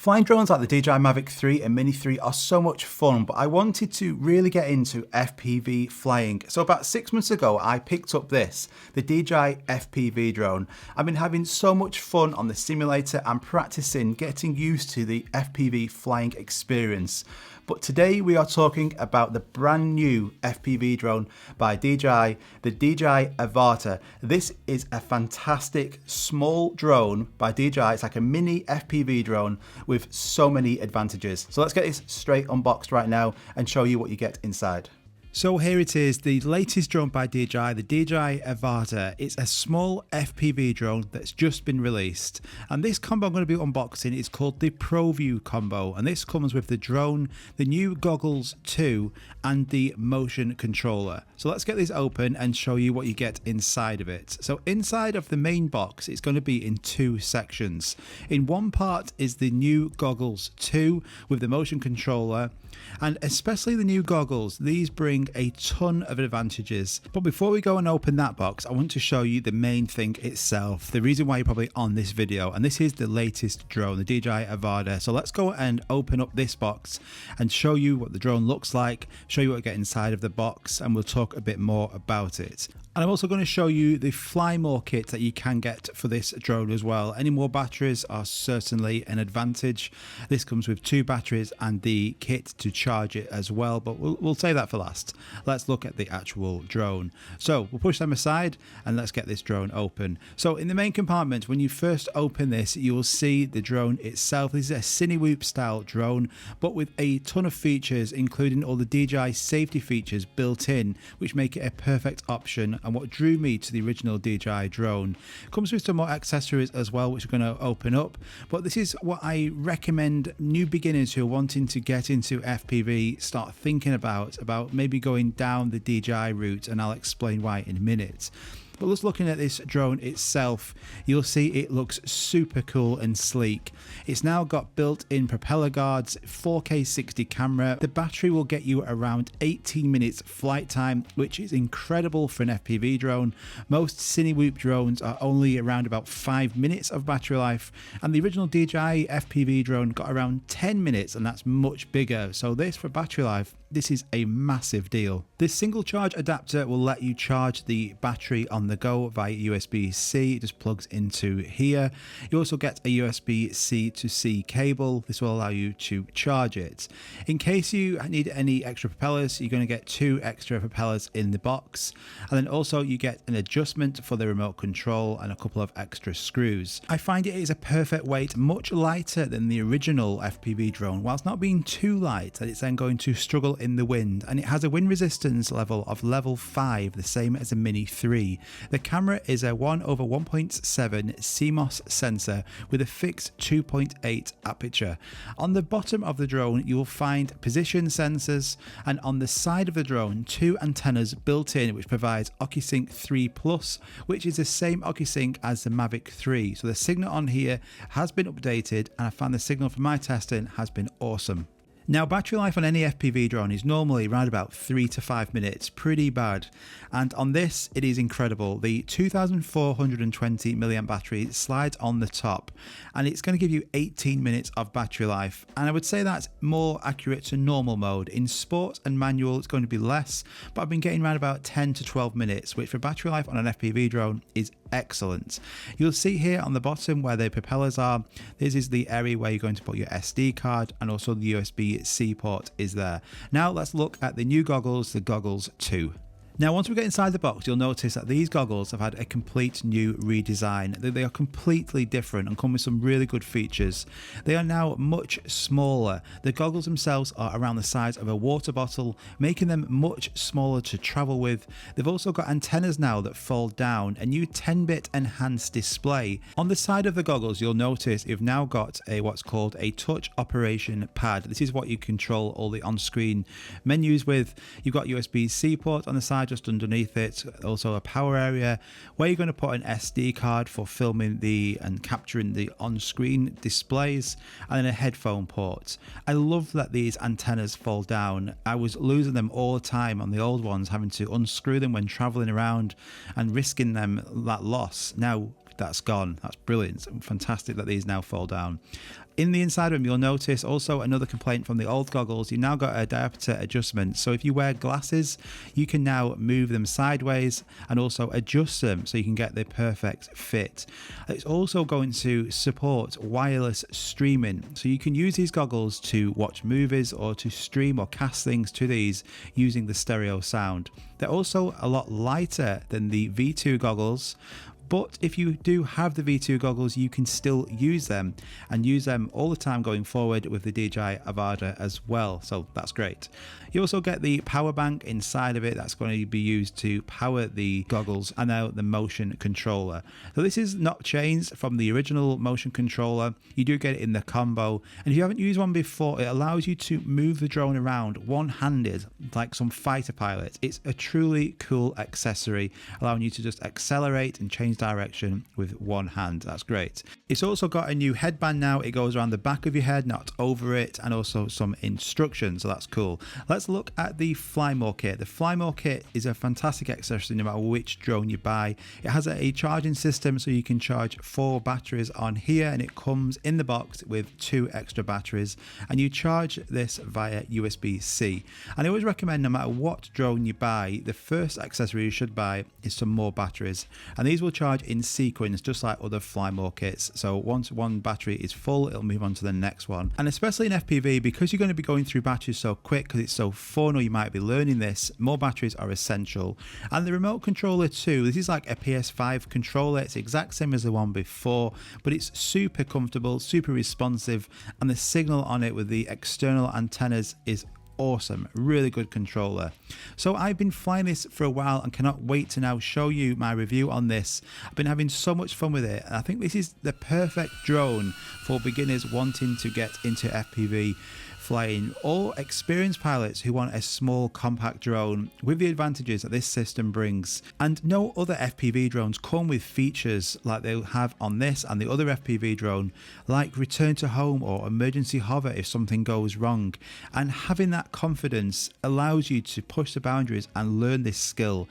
Flying drones like the DJI Mavic 3 and Mini 3 are so much fun, but I wanted to really get into FPV flying. So about 6 months ago, I picked up this, the DJI FPV drone. I've been having so much fun on the simulator and practicing getting used to the FPV flying experience. But today we are talking about the brand new FPV drone by DJI, the DJI Avata. This is a fantastic small drone by DJI. It's like a mini FPV drone with so many advantages. So let's get this straight unboxed right now and show you what you get inside. So here it is, the latest drone by DJI, the DJI Avata. It's a small FPV drone that's just been released. And this combo I'm going to be unboxing is called the ProView combo. And this comes with the drone, the new Goggles 2, and the motion controller. So let's get this open and show you what you get inside of it. So inside of the main box, it's going to be in two sections. In one part is the new Goggles 2 with the motion controller. And especially the new goggles, these bring a ton of advantages. But before we go and open that box, I want to show you the main thing itself, the reason why you're probably on this video. And this is the latest drone, the DJI Avata. So let's go and open up this box and show you what the drone looks like, show you what you get inside of the box, and we'll talk a bit more about it. And I'm also going to show you the Fly More kit that you can get for this drone as well. Any more batteries are certainly an advantage. This comes with 2 batteries and the kit to charge it as well, but we'll save that for last. Let's look at the actual drone. So we'll push them aside and let's get this drone open. So in the main compartment, when you first open this, you will see the drone itself. This is a Cinewhoop style drone, but with a ton of features, including all the DJI safety features built in, which make it a perfect option. And what drew me to the original DJI drone. Comes with some more accessories as well, which we're going to open up. But this is what I recommend new beginners who are wanting to get into FPV start thinking about maybe going down the DJI route, and I'll explain why in a minute. But just looking at this drone itself, you'll see it looks super cool and sleek. It's now got built-in propeller guards, 4K 60 camera. The battery will get you around 18 minutes flight time, which is incredible for an FPV drone. Most Cinewhoop drones are only around about 5 minutes of battery life, and the original DJI FPV drone got around 10 minutes, and that's much bigger. So this for battery life, this is a massive deal. This single charge adapter will let you charge the battery on the go via USB-C. It just plugs into here. You also get a USB-C to C cable. This will allow you to charge it. In case you need any extra propellers, you're going to get 2 extra propellers in the box. And then also you get an adjustment for the remote control and a couple of extra screws. I find it is a perfect weight, much lighter than the original FPV drone, whilst not being too light that it's then going to struggle in the wind. And it has a wind resistance level of level 5, the same as a Mini 3. The camera is a 1/1.7 CMOS sensor with a fixed 2.8 aperture. On the bottom of the drone you will find position sensors, and on the side of the drone 2 antennas built in, which provides OcuSync 3 Plus, which is the same OcuSync as the Mavic 3. So the signal on here has been updated, and I found the signal from my testing has been awesome. Now, battery life on any FPV drone is normally around about 3 to 5 minutes, pretty bad. And on this, it is incredible. The 2420 mAh battery slides on the top, and it's going to give you 18 minutes of battery life. And I would say that's more accurate to normal mode. In sport and manual, it's going to be less, but I've been getting around about 10 to 12 minutes, which for battery life on an FPV drone is excellent. You'll see here on the bottom where the propellers are, this is the area where you're going to put your SD card, and also the USB-C port is there. Now let's look at the new goggles, the Goggles 2. Now, once we get inside the box, you'll notice that these goggles have had a complete new redesign. They are completely different and come with some really good features. They are now much smaller. The goggles themselves are around the size of a water bottle, making them much smaller to travel with. They've also got antennas now that fold down, a new 10-bit enhanced display. On the side of the goggles, you'll notice you've now got what's called a touch operation pad. This is what you control all the on-screen menus with. You've got USB-C port on the side just underneath it, also a power area where you're going to put an SD card for filming and capturing the on-screen displays, and then a headphone port. I love that these antennas fall down. I was losing them all the time on the old ones, having to unscrew them when traveling around and risking them that loss. Now that's gone. That's brilliant. Fantastic that these now fall down. In the inside of them, you'll notice also another complaint from the old goggles. You've now got a diopter adjustment. So if you wear glasses, you can now move them sideways and also adjust them so you can get the perfect fit. It's also going to support wireless streaming. So you can use these goggles to watch movies or to stream or cast things to these using the stereo sound. They're also a lot lighter than the V2 goggles, but if you do have the V2 goggles, you can still use them and use them all the time going forward with the DJI Avata as well. So that's great. You also get the power bank inside of it that's going to be used to power the goggles and now the motion controller. So this is not changed from the original motion controller. You do get it in the combo. And if you haven't used one before, it allows you to move the drone around one-handed like some fighter pilots. It's a truly cool accessory, allowing you to just accelerate and change direction with one hand. That's great. It's also got a new headband now. It goes around the back of your head, not over it, and also some instructions. So that's cool. Let's look at the Fly More kit. The Fly More kit is a fantastic accessory no matter which drone you buy. It has a charging system so you can charge 4 batteries on here, and it comes in the box with 2 extra batteries, and you charge this via USB-C. And I always recommend no matter what drone you buy, the first accessory you should buy is some more batteries, and these will charge in sequence just like other Fly More kits. So once one battery is full, it'll move on to the next one. And especially in FPV, because you're going to be going through batteries so quick because it's so fun, or you might be learning this, more batteries are essential. And the remote controller too, this is like a PS5 controller. It's the exact same as the one before, but it's super comfortable, super responsive, and the signal on it with the external antennas is awesome. Really good controller. So I've been flying this for a while and cannot wait to now show you my review on this. I've been having so much fun with it, and I think this is the perfect drone for beginners wanting to get into FPV flying, or experienced pilots who want a small compact drone with the advantages that this system brings. And no other FPV drones come with features like they'll have on this and the other FPV drone, like return to home or emergency hover if something goes wrong. And having that confidence allows you to push the boundaries and learn this skill.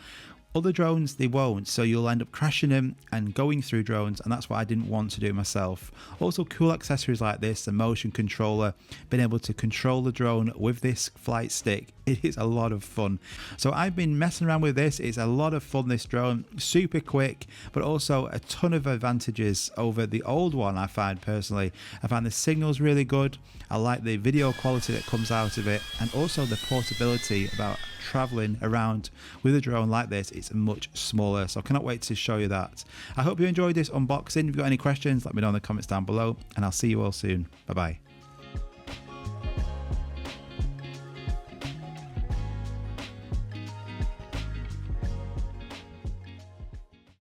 Other drones, they won't, so you'll end up crashing them and going through drones, and that's what I didn't want to do myself. Also, cool accessories like this, the motion controller, being able to control the drone with this flight stick, it is a lot of fun. So I've been messing around with this. It's a lot of fun, this drone, super quick, but also a ton of advantages over the old one. I find personally, I find the signal's really good. I like the video quality that comes out of it, and also the portability about traveling around with a drone like this. It's much smaller, so I cannot wait to show you that. I hope you enjoyed this unboxing. If you've got any questions, let me know in the comments down below, and I'll see you all soon. Bye bye.